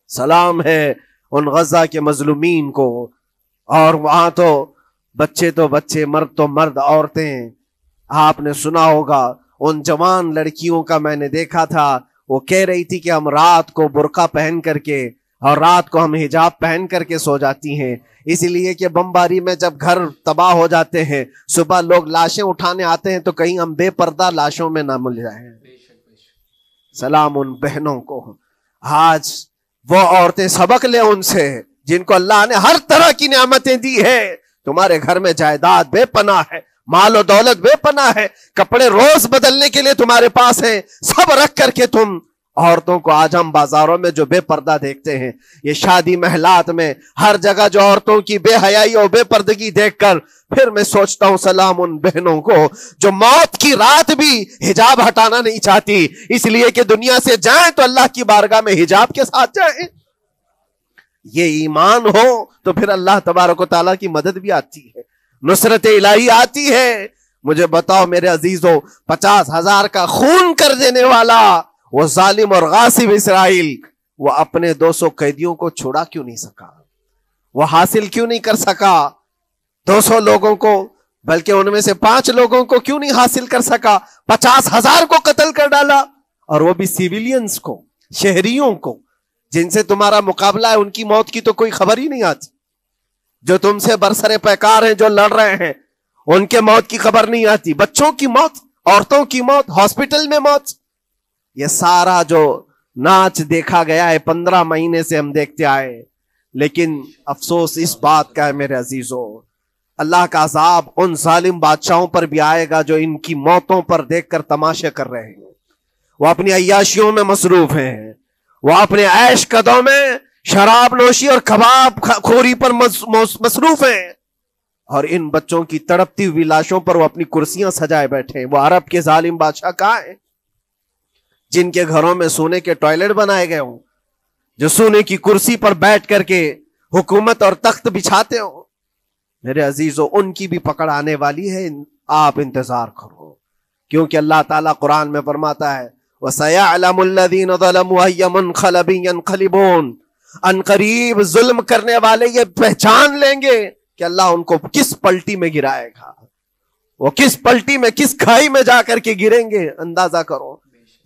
سلام ہے ان غزہ کے مظلومین کو. اور وہاں تو بچے مرد تو مرد، عورتیں. آپ نے سنا ہوگا ان جوان لڑکیوں کا، میں نے دیکھا تھا، وہ کہہ رہی تھی کہ ہم رات کو برقع پہن کر کے اور رات کو ہم حجاب پہن کر کے سو جاتی ہیں، اس لیے کہ بمباری میں جب گھر تباہ ہو جاتے ہیں، صبح لوگ لاشیں اٹھانے آتے ہیں تو کہیں ہم بے پردہ لاشوں میں نہ مل جائیں. سلام ان بہنوں کو. آج وہ عورتیں سبق لیں ان سے جن کو اللہ نے ہر طرح کی نعمتیں دی ہے. تمہارے گھر میں جائیداد بے پناہ ہے، مال و دولت بے پناہ ہے، کپڑے روز بدلنے کے لیے تمہارے پاس ہیں، سب رکھ کر کے تم عورتوں کو، آج ہم بازاروں میں جو بے پردہ دیکھتے ہیں، یہ شادی محلات میں ہر جگہ جو عورتوں کی بے حیائی اور بے پردگی دیکھ کر پھر میں سوچتا ہوں سلام ان بہنوں کو جو موت کی رات بھی حجاب ہٹانا نہیں چاہتی، اس لیے کہ دنیا سے جائیں تو اللہ کی بارگاہ میں حجاب کے ساتھ جائیں. یہ ایمان ہو تو پھر اللہ تبارک و تعالیٰ کی مدد بھی آتی ہے، نصرت الہی آتی ہے. مجھے بتاؤ میرے عزیزو، 50,000 کا خون کر دینے والا وہ ظالم اور غاصب اسرائیل، وہ اپنے 200 قیدیوں کو چھوڑا کیوں نہیں سکا؟ وہ حاصل کیوں نہیں کر سکا 200 لوگوں کو؟ بلکہ ان میں سے 5 لوگوں کو کیوں نہیں حاصل کر سکا؟ 50,000 کو قتل کر ڈالا، اور وہ بھی سیویلینز کو، شہریوں کو جن سے تمہارا مقابلہ ہے، ان کی موت کی تو کوئی خبر ہی نہیں آتی. جو تم سے برسر پیکار ہیں، جو لڑ رہے ہیں، ان کے موت کی خبر نہیں آتی. بچوں کی موت، عورتوں کی موت، ہاسپٹل میں موت، یہ سارا جو ناچ دیکھا گیا ہے 15 مہینے سے ہم دیکھتے آئے. لیکن افسوس اس بات کا ہے میرے عزیزو، اللہ کا عذاب ان ظالم بادشاہوں پر بھی آئے گا جو ان کی موتوں پر دیکھ کر تماشے کر رہے ہیں. وہ اپنی عیاشیوں میں مصروف ہیں، وہ اپنے عیش قدوں میں شراب نوشی اور کباب خوری پر مصروف ہیں، اور ان بچوں کی تڑپتی ہوئی لاشوں پر وہ اپنی کرسیاں سجائے بیٹھے ہیں. وہ عرب کے ظالم بادشاہ کہاں ہیں جن کے گھروں میں سونے کے ٹوائلٹ بنائے گئے ہوں، جو سونے کی کرسی پر بیٹھ کر کے حکومت اور تخت بچھاتے ہوں؟ میرے عزیزو، ان کی بھی پکڑ آنے والی ہے، آپ انتظار کرو، کیونکہ اللہ تعالیٰ قرآن میں فرماتا ہے وَسَيَعْلَمُ الَّذِينَ ظَلَمُوا أَيَّ مُنْقَلَبٍ يَنْقَلِبُونَ. ان قریب ظلم کرنے والے یہ پہچان لیں گے کہ اللہ ان کو کس پلٹی میں گرائے گا، وہ کس پلٹی میں، کس کھائی میں جا کر کے گریں گے. اندازہ کرو،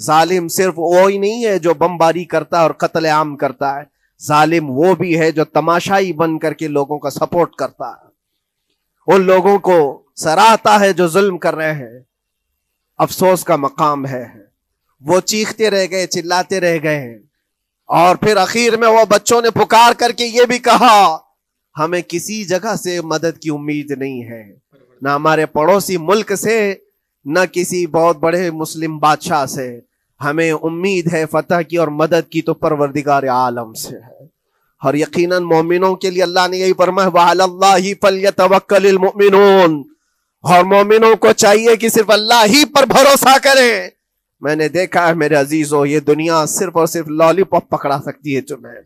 ظالم صرف وہی نہیں ہے جو بمباری کرتا ہے اور قتل عام کرتا ہے، ظالم وہ بھی ہے جو تماشائی بن کر کے لوگوں کا سپورٹ کرتا ہے، ان لوگوں کو سراہتا ہے جو ظلم کر رہے ہیں. افسوس کا مقام ہے، وہ چیختے رہ گئے، چلاتے رہ گئے ہیں، اور پھر اخیر میں وہ بچوں نے پکار کر کے یہ بھی کہا ہمیں کسی جگہ سے مدد کی امید نہیں ہے، نہ ہمارے پڑوسی ملک سے، نہ کسی بہت بڑے مسلم بادشاہ سے، ہمیں امید ہے فتح کی اور مدد کی تو پروردگار عالم سے ہے. اور یقیناً مومنوں کے لیے اللہ نے یہی فرمایا وَعَلَى اللَّهِ فَلْيَتَوَكَّلِ الْمُؤْمِنُونَ، اور مومنوں کو چاہیے کہ صرف اللہ ہی پر بھروسہ کریں. میں نے دیکھا ہے میرے عزیزو، یہ دنیا صرف اور صرف لالی پاپ پکڑا سکتی ہے تمہیں،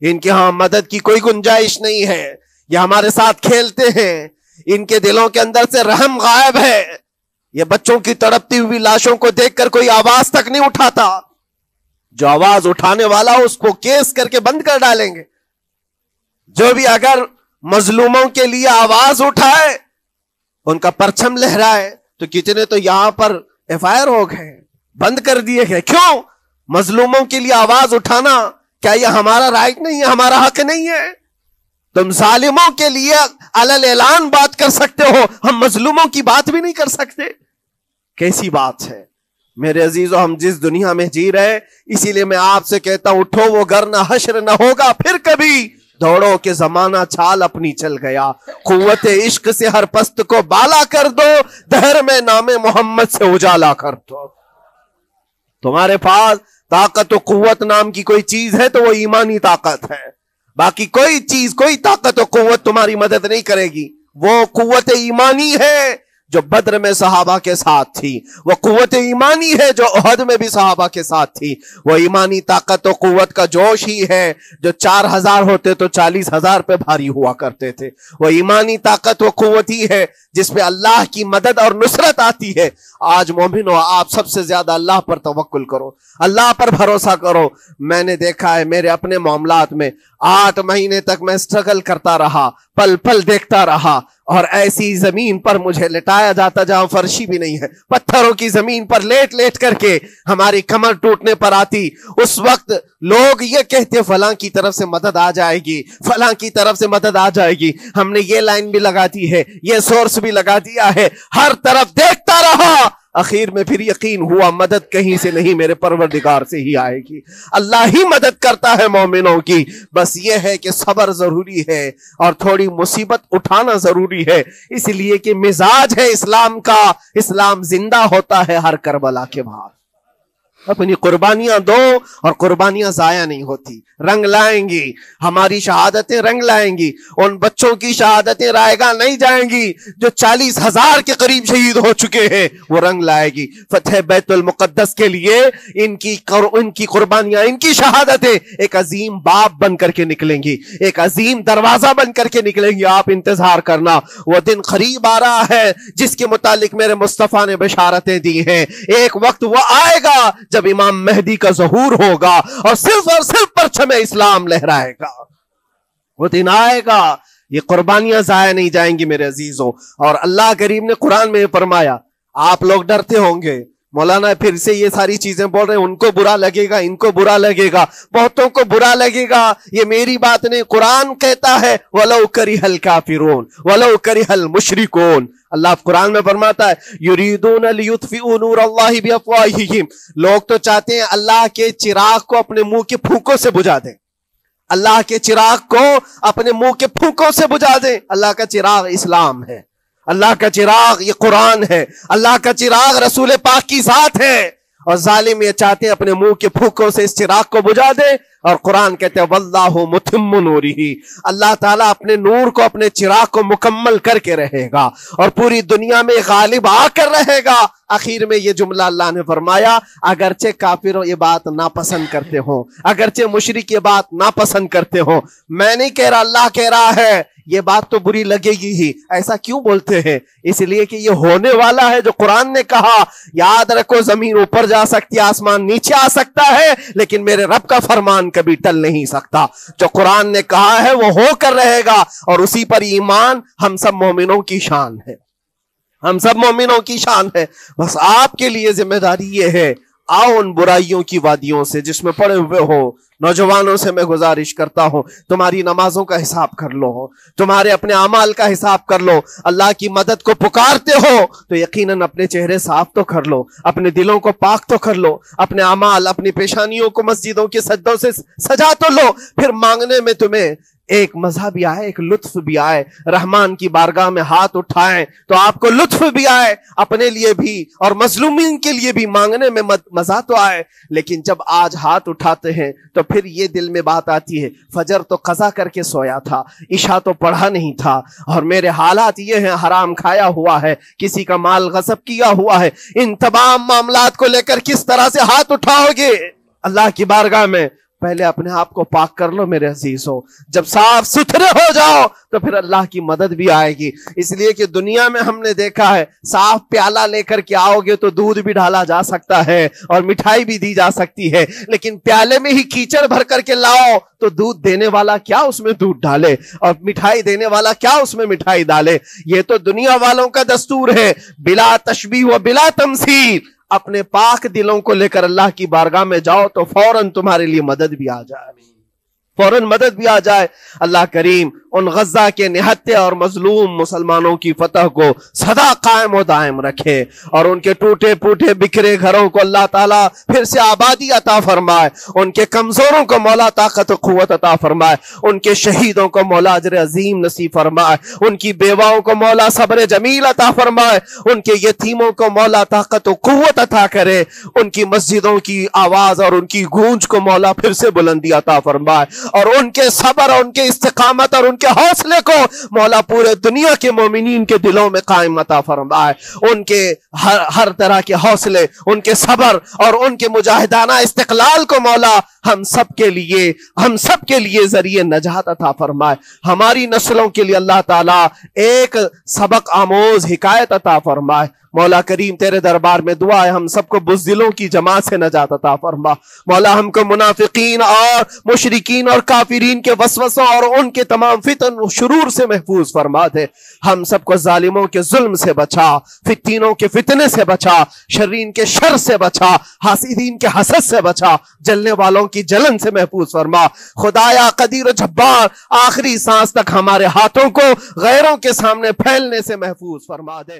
ان کے ہاں مدد کی کوئی گنجائش نہیں ہے. یہ ہمارے ساتھ کھیلتے ہیں، ان کے دلوں کے اندر سے رحم غائب ہے. یہ بچوں کی تڑپتی ہوئی لاشوں کو دیکھ کر کوئی آواز تک نہیں اٹھاتا، جو آواز اٹھانے والا اس کو کیس کر کے بند کر ڈالیں گے. جو بھی اگر مظلوموں کے لیے آواز اٹھائے، ان کا پرچم لہرائے، تو کتنے تو یہاں پر FIR ہو گئے، بند کر دیے گئے. کیوں؟ مظلوموں کے لیے آواز اٹھانا کیا یہ ہمارا رائٹ نہیں ہے، ہمارا حق نہیں ہے؟ تم ظالموں کے لیے علل اعلان بات کر سکتے ہو، ہم مظلوموں کی بات بھی نہیں کر سکتے. کیسی بات ہے میرے عزیزو؟ ہم جس دنیا میں جی رہے، اسی لیے میں آپ سے کہتا ہوں اٹھو وہ گھر نہ حشر نہ ہوگا پھر کبھی، دوڑو کہ زمانہ چھال اپنی چل گیا. قوت عشق سے ہر پست کو بالا کر دو، دہر میں نام محمد سے اجالا کر دو. تمہارے پاس طاقت و قوت نام کی کوئی چیز ہے تو وہ ایمانی طاقت ہے، باقی کوئی چیز، کوئی طاقت و قوت تمہاری مدد نہیں کرے گی. وہ قوت ایمانی ہے جو بدر میں صحابہ کے ساتھ تھی، وہ قوت ایمانی ہے جو احد میں بھی صحابہ کے ساتھ تھی، وہ ایمانی طاقت و قوت کا جوش ہی ہے جو 4000 ہوتے تو 40,000 پہ بھاری ہوا کرتے تھے، وہ ایمانی طاقت و قوت ہی ہے جس پہ اللہ کی مدد اور نصرت آتی ہے۔ آج مومنو، آپ سب سے زیادہ اللہ پر توکل کرو، اللہ پر بھروسہ کرو۔ میں نے دیکھا ہے میرے اپنے معاملات میں 8 مہینے تک میں اسٹرگل کرتا رہا، پل پل دیکھتا رہا، اور ایسی زمین پر مجھے لٹایا جاتا جہاں فرشی بھی نہیں ہے، پتھروں کی زمین پر لیٹ لیٹ کر کے ہماری کمر ٹوٹنے پر آتی۔ اس وقت لوگ یہ کہتے فلاں کی طرف سے مدد آ جائے گی، فلاں کی طرف سے مدد آ جائے گی، ہم نے یہ لائن بھی لگا دی ہے، یہ سورس بھی لگا دیا ہے، ہر طرف دیکھتا رہا۔ آخر میں پھر یقین ہوا مدد کہیں سے نہیں، میرے پروردگار سے ہی آئے گی۔ اللہ ہی مدد کرتا ہے مومنوں کی، بس یہ ہے کہ صبر ضروری ہے اور تھوڑی مصیبت اٹھانا ضروری ہے، اس لیے کہ مزاج ہے اسلام کا، اسلام زندہ ہوتا ہے ہر کربلا کے بعد۔ اپنی قربانیاں دو اور قربانیاں ضائع نہیں ہوتی، رنگ لائیں گی، ہماری شہادتیں رنگ لائیں گی، ان بچوں کی شہادتیں رائے گاہ نہیں جائیں گی جو 40,000 کے قریب شہید ہو چکے ہیں، وہ رنگ لائے گی۔ فتح بیت المقدس کے لیے ان کی قربانیاں، ان کی شہادتیں ایک عظیم باب بن کر کے نکلیں گی، ایک عظیم دروازہ بن کر کے نکلیں گی۔ آپ انتظار کرنا، وہ دن قریب آ رہا ہے جس کے متعلق میرے مصطفیٰ نے بشارتیں دی ہیں۔ ایک وقت وہ آئے گا جب امام مہدی کا ظہور ہوگا اور صرف پرچم اسلام لہرائے گا۔ وہ دن آئے گا، یہ قربانیاں ضائع نہیں جائیں گی میرے عزیزوں۔ اور اللہ کریم نے قرآن میں فرمایا، آپ لوگ ڈرتے ہوں گے مولانا پھر سے یہ ساری چیزیں بول رہے ہیں، ان کو برا لگے گا، ان کو برا لگے گا، بہتوں کو برا لگے گا، یہ میری بات نہیں، قرآن کہتا ہے وَلَوْ كَرِهَ الْكَافِرُونَ وَلَوْ كَرِهَ الْمُشْرِكُونَ۔ اللہ قرآن میں فرماتا ہے یریدون لیطفئوا نور اللہ بافواہہم، لوگ تو چاہتے ہیں اللہ کے چراغ کو اپنے منہ کے پھونکوں سے بجھا دیں، اللہ کے چراغ کو اپنے منہ کے پھونکوں سے بجھا دیں۔ اللہ کا چراغ اسلام ہے، اللہ کا چراغ یہ قرآن ہے، اللہ کا چراغ رسول پاک کی ذات ہے، اور ظالم یہ چاہتے ہیں اپنے منہ کے پھونکوں سے اس چراغ کو بجھا دے۔ اور قرآن کہتے ہیں واللہ متم نورہ، اللہ تعالیٰ اپنے نور کو، اپنے چراغ کو مکمل کر کے رہے گا اور پوری دنیا میں غالب آ کر رہے گا۔ آخر میں یہ جملہ اللہ نے فرمایا، اگرچہ کافروں یہ بات ناپسند کرتے ہوں، اگرچہ مشرک یہ بات ناپسند کرتے ہوں، میں نہیں کہہ رہا، اللہ کہہ رہا ہے یہ بات تو بری لگے گی ہی۔ ایسا کیوں بولتے ہیں؟ اس لیے کہ یہ ہونے والا ہے جو قرآن نے کہا۔ یاد رکھو، زمین اوپر جا سکتی ہے، آسمان نیچے آ سکتا ہے، لیکن میرے رب کا فرمان کبھی ٹل نہیں سکتا۔ جو قرآن نے کہا ہے وہ ہو کر رہے گا، اور اسی پر ایمان ہم سب مومنوں کی شان ہے، ہم سب مومنوں کی شان ہے۔ بس آپ کے لیے ذمہ داری یہ ہے، آؤ ان برائیوں کی وادیوں سے جس میں پڑے ہوئے ہو، نوجوانوں سے میں گزارش کرتا ہوں تمہاری نمازوں کا حساب کر لو، تمہارے اپنے اعمال کا حساب کر لو۔ اللہ کی مدد کو پکارتے ہو تو یقیناً اپنے چہرے صاف تو کر لو، اپنے دلوں کو پاک تو کر لو، اپنے اعمال، اپنی پیشانیوں کو مسجدوں کے سجدوں سے سجا تو لو۔ پھر مانگنے میں تمہیں ایک مزہ بھی آئے، ایک لطف بھی آئے، رحمان کی بارگاہ میں ہاتھ اٹھائیں تو آپ کو لطف بھی آئے، اپنے لیے بھی اور مظلومین کے لیے بھی مانگنے میں مزہ تو آئے۔ لیکن جب آج ہاتھ اٹھاتے ہیں تو پھر یہ دل میں بات آتی ہے، فجر تو قضا کر کے سویا تھا، عشاء تو پڑھا نہیں تھا، اور میرے حالات یہ ہیں، حرام کھایا ہوا ہے، کسی کا مال غصب کیا ہوا ہے۔ ان تمام معاملات کو لے کر کس طرح سے ہاتھ اٹھاؤ گے اللہ کی بارگاہ میں؟ پہلے اپنے آپ کو پاک کر لو میرے عزیزو۔ جب صاف ستھرے ہو جاؤ تو پھر اللہ کی مدد بھی آئے گی۔ اس لیے کہ دنیا میں ہم نے دیکھا ہے، صاف پیالہ لے کر کے آؤ گے تو دودھ بھی ڈالا جا سکتا ہے اور مٹھائی بھی دی جا سکتی ہے، لیکن پیالے میں ہی کیچڑ بھر کر کے لاؤ تو دودھ دینے والا کیا اس میں دودھ ڈالے اور مٹھائی دینے والا کیا اس میں مٹھائی ڈالے۔ یہ تو دنیا والوں کا دستور ہے، بلا تشبیہ و بلا تمثیل۔ اپنے پاک دلوں کو لے کر اللہ کی بارگاہ میں جاؤ تو فوراً تمہارے لیے مدد بھی آ جائے، فوراً مدد بھی آ جائے۔ اللہ کریم ان غزہ کے نہتے اور مظلوم مسلمانوں کی فتح کو سدا قائم و دائم رکھے، اور ان کے ٹوٹے پھوٹے بکھرے گھروں کو اللہ تعالیٰ پھر سے آبادی عطا فرمائے، ان کے کمزوروں کو مولا طاقت و قوت عطا فرمائے، ان کے شہیدوں کو مولا اجر عظیم نصیب فرمائے، ان کی بیواؤں کو مولا صبر جمیل عطا فرمائے، ان کے یتیموں کو مولا طاقت و قوت عطا کرے، ان کی مسجدوں کی آواز اور ان کی گونج کو مولا پھر سے بلندی عطا فرمائے۔ اور ان کے صبر اور ان کے استقامت اور ان کے حوصلے کو مولا پورے دنیا کے مومنین کے دلوں میں قائم عطا فرمائے. ان کے ہر طرح کے حوصلے، ان کے صبر اور ان کے مجاہدانہ استقلال کو مولا ہم سب کے لیے ذریعے نجات عطا فرمائے. ہماری نسلوں کے لیے اللہ تعالیٰ ایک سبق آموز حکایت عطا فرمائے. مولا کریم تیرے دربار میں دعا ہے ہم سب کو بزدلوں کی جماعت سے نجات عطا فرما. مولا ہم کو منافقین اور مشرکین اور کافرین کے وسوسوں اور ان کے تمام فتن و شرور سے محفوظ فرما دے. ہم سب کو ظالموں کے ظلم سے بچا، فتینوں کے فتنے سے بچا، شرین کے شر سے بچا، حاسدین کے حسد سے بچا، جلنے والوں کی جلن سے محفوظ فرما. خدایا قدیر و جبار آخری سانس تک ہمارے ہاتھوں کو غیروں کے سامنے پھیلنے سے محفوظ فرما دے.